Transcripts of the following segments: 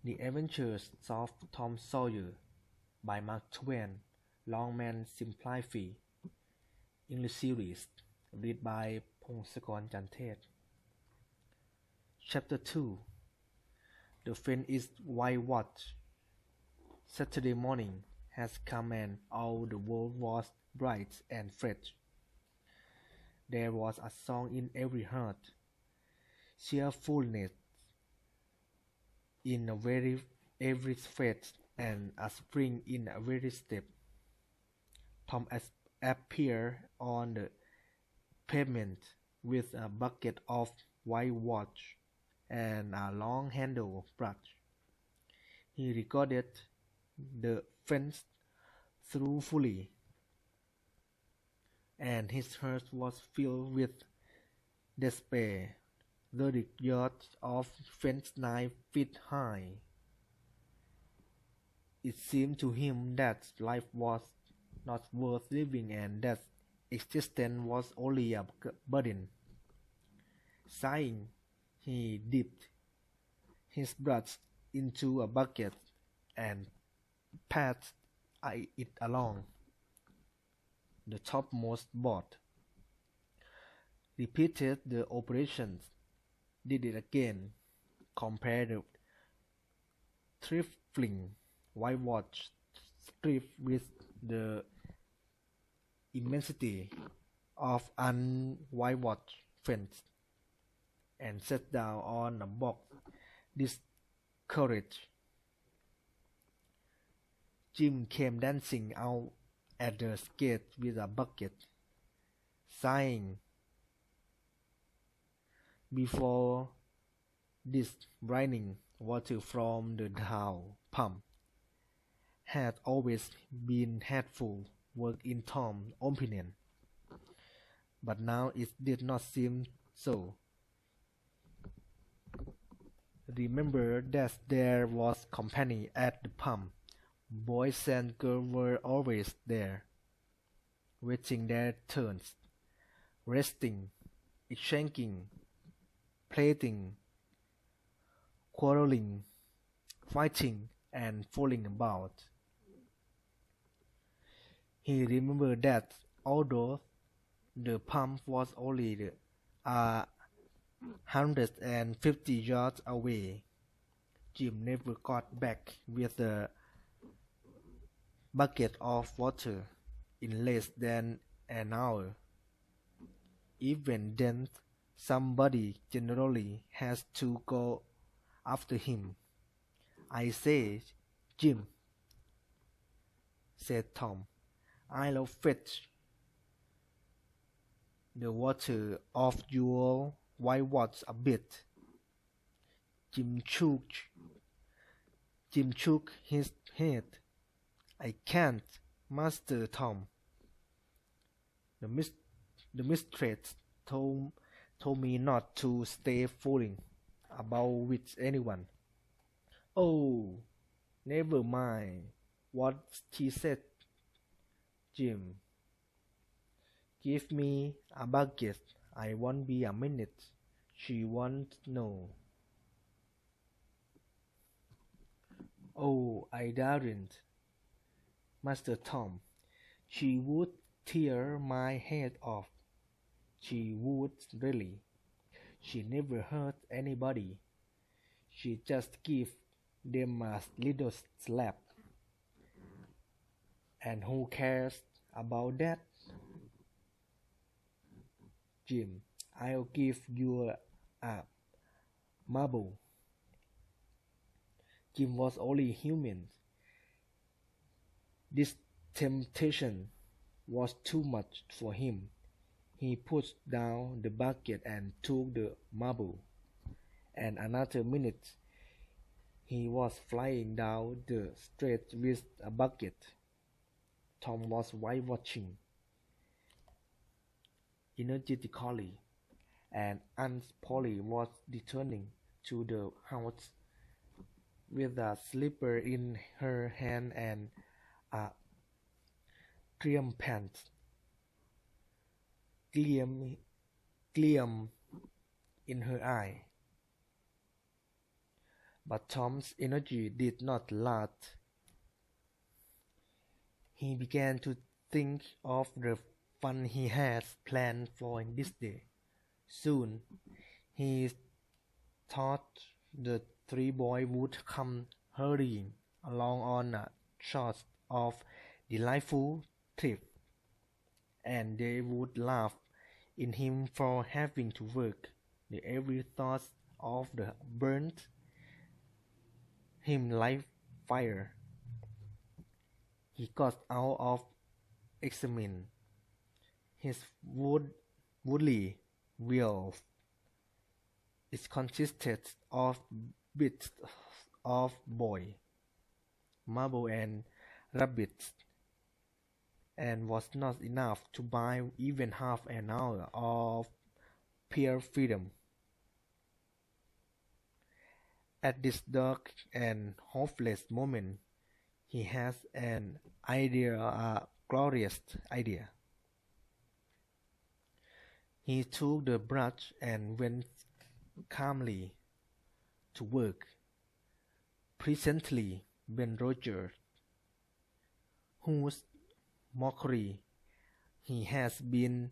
The Adventures of Tom Sawyer by Mark Twain, Longman Simplified, English series, read by Pongsakorn Jantet. Chapter 2. The fence is whitewashed. Saturday morning has come and all the world was bright and fresh. There was a song in every heart, cheerfulness in every face, and a spring in every step. Tom appeared on the pavement with a bucket of whitewash and a long-handled brush. He regarded the fence thoughtfully, and his heart was filled with despair. 30 yards of fence 9 feet high. It seemed to him that life was not worth living and that existence was only a burden. Sighing, he dipped his brush into a bucket and passed it along the topmost board. Repeated the operation. Did it again. Compared the trifling whitewash strip with the immensity of unwhitewashed fence, and sat down on a box, discouraged. Jim came dancing out at the gate with a bucket, sighing. Before this, raining water from the town pump had always been hateful work in Tom's opinion, but now it did not seem so. Remember that there was company at the pump. Boys and girls were always there, waiting their turns, resting, exchanging, playing, quarreling, fighting, and falling about. He remembered that although the pump was only 150 yards away, Jim never got back with the bucket of water in less than an hour. Even then, somebody generally has to go after him. "I say, Jim," said Tom, "I'll fetch the water off your whitewash a bit." Jim shook his head. "I can't, Master Tom. The mistress told me not to stay fooling about with anyone." "Oh, never mind what she said, Jim. Give me a bucket. I won't be a minute. She won't know." "Oh, I daren't, Master Tom. She would tear my head off. She would really. She never hurt anybody. She just give them a little slap. And who cares about that? Jim, I'll give you a marble." Jim was only human. This temptation was too much for him. He put down the bucket and took the marble. And another minute he was flying down the street with a bucket. Tom was whitewashing energetically, and Aunt Polly was returning to the house with a slipper in her hand and a triumphant gleam in her eye. But Tom's energy did not last. He began to think of the fun he had planned for this day. Soon, he thought the three boys would come hurrying along on a short of delightful trip, and they would laugh at him for having to work. The every thought of the burnt him like fire. He got out of examine his woodly wheel. It consisted of bits of boy, marble and rabbits, and was not enough to buy even half an hour of pure freedom. At this dark and hopeless moment, he has an idea, a glorious idea. He took the brush and went calmly to work. Presently, Ben Roger, whose mockery he has been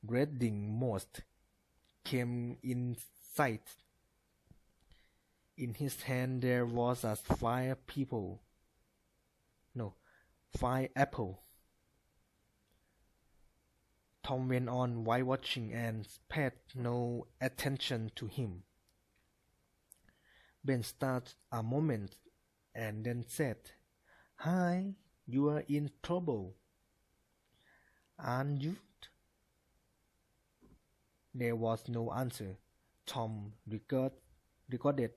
dreading most, came in sight. In his hand there was a fire apple. Tom went on while watching and paid no attention to him. Ben stopped a moment and then said, "Hi, you are in trouble, aren't you?" There was no answer. Tom regarded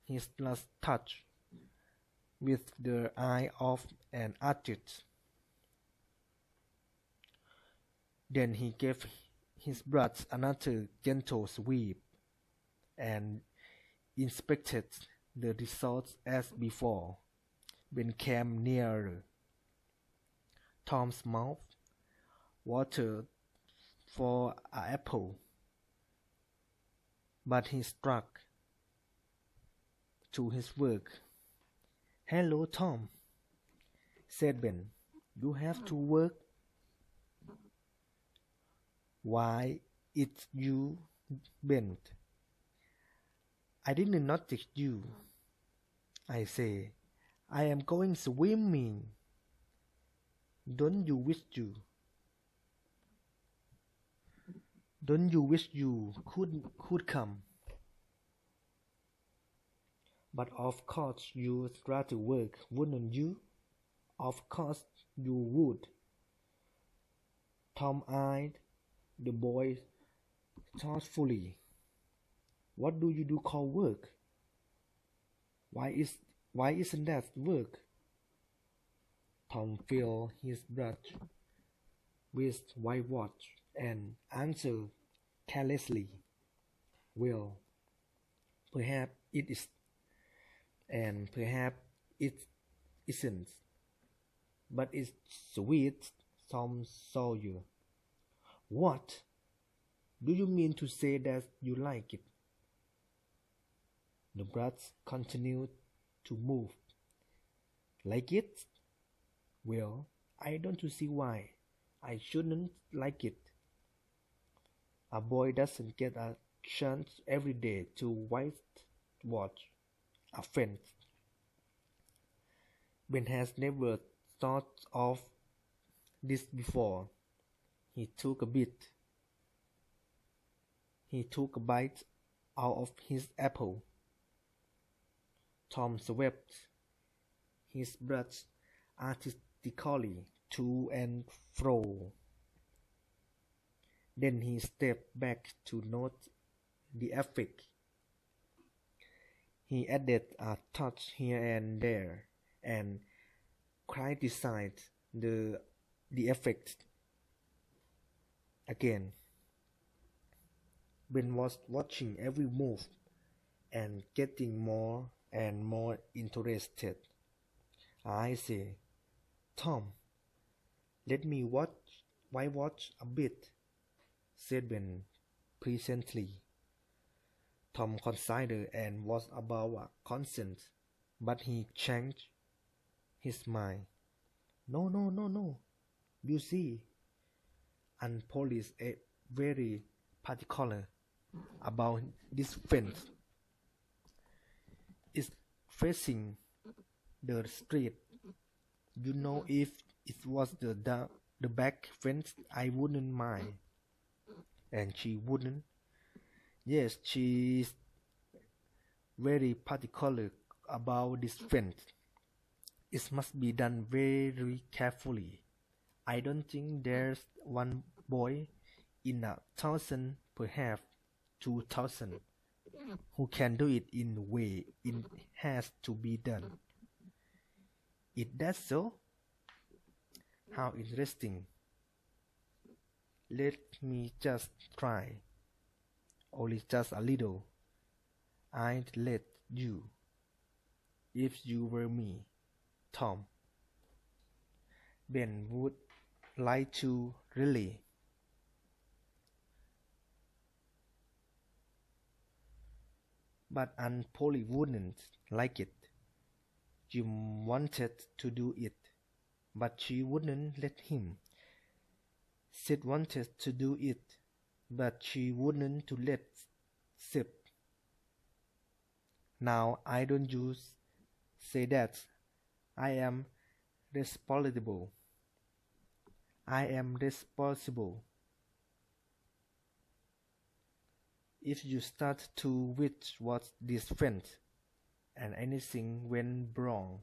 his last touch with the eye of an artist. Then he gave his brush another gentle sweep and inspected the results as before. Ben came nearer. Tom's mouth watered for an apple, but he stuck to his work. "Hello, Tom," said Ben. "You have to work." "Why, it's you, Ben. I didn't notice you. I say, I am going swimming. Don't you wish you could come? But of course you'd rather work, wouldn't you?" "Of course you would." Tom eyed the boy thoughtfully. "What do you call work? Why isn't that work?" Tom filled his brush with whitewash and answered carelessly, "Well, perhaps it is, and perhaps it isn't. But it's sweet, Tom Sawyer." "What? Do you mean to say that you like it?" The brush continued to move. "Like it? Well, I don't see why I shouldn't like it. A boy doesn't get a chance every day to whitewash a fence." Ben has never thought of this before. He took a bite out of his apple. Tom swept his brush artistically to and fro. Then he stepped back to note the effect. He added a touch here and there and criticized the effect again. Ben was watching every move and getting more and more interested. "I say, Tom, let me whitewash a bit," said Ben presently. Tom considered and was about a consent, but he changed his mind. No, no, no, no. You see, and police are very particular about this fence. It's facing the street. You know, if it was the back fence, I wouldn't mind. And she wouldn't. Yes, she's very particular about this fence. It must be done very carefully. I don't think there's one boy in 1,000, perhaps 2,000, who can do it in the way it has to be done. Is that so? How interesting. Let me just try. Only just a little. I'd let you, if you were me, Tom. Ben would like to, really. But Aunt Polly wouldn't like it. Jim wanted to do it, but she wouldn't let him. Sid wanted to do it, but she wouldn't to let Sid. Now I don't use say that. I am responsible. I am responsible. If you start to which was this fence, and anything went wrong.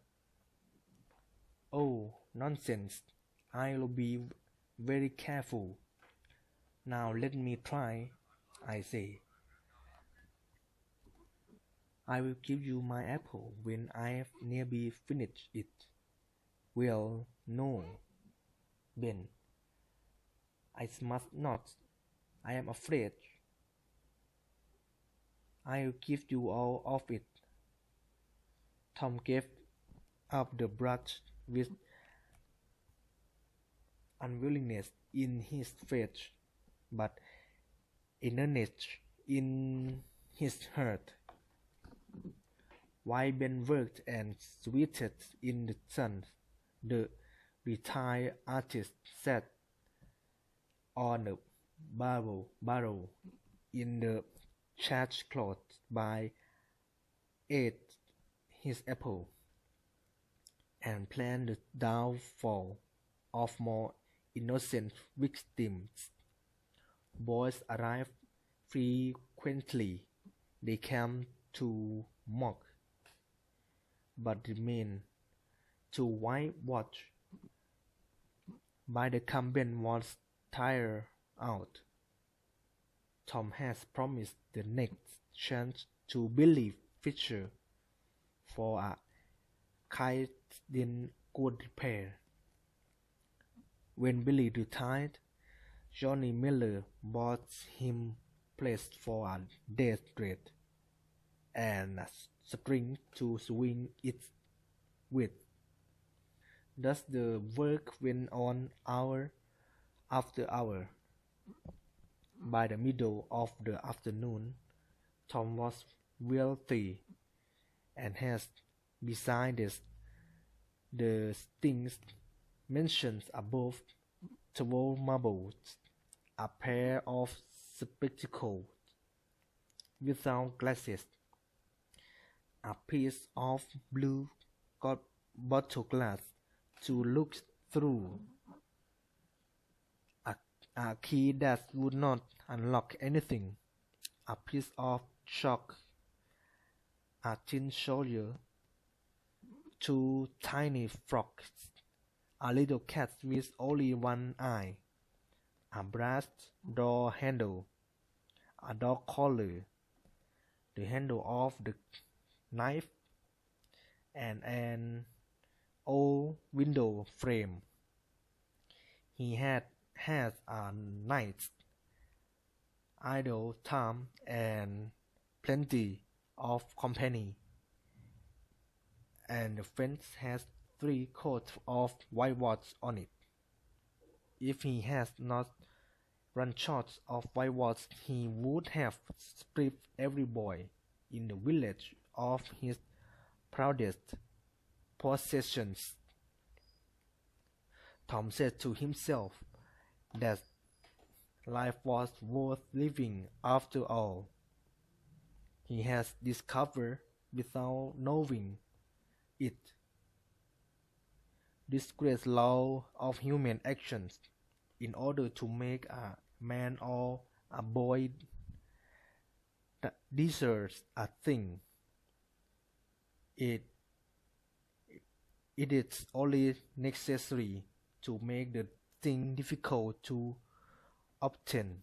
Oh, nonsense. I'll be very careful. Now let me try, I say. I will give you my apple when I've nearly finished it. Well, no, Ben. I must not. I am afraid. I'll give you all of it. Tom gave up the brush with unwillingness in his face, but eagerness in his heart. While Ben worked and sweated in the sun, the retired artist sat on a barrel in the sackcloth by ate his apple and planned the downfall of more innocent victims. Boys arrived frequently. They came to mock, but remained to whitewash. By the time Ben was tired out, Tom has promised the next chance to Billy Fisher for a kite in good repair. When Billy retired, Johnny Miller bought him place for a death rate and a string to swing it with. Thus the work went on hour after hour. By the middle of the afternoon, Tom was wealthy and has, besides the things mentioned above, 12 marbles, a pair of spectacles without glasses, a piece of blue bottle glass to look through, a key that would not unlock anything, a piece of chalk, a tin soldier, 2 tiny frogs, a little cat with only one eye, a brass door handle, a dog collar, the handle of the knife, and an old window frame. He has a nice idle time and plenty of company, and the fence has 3 coats of whitewash on it. If he has not run short of firewood, he would have stripped every boy in the village of his proudest possessions. Tom said to himself that life was worth living after all. He has discovered, without knowing it, this great law of human actions. In order to make a man or a boy deserves a thing, it is only necessary to make the thing difficult to obtain.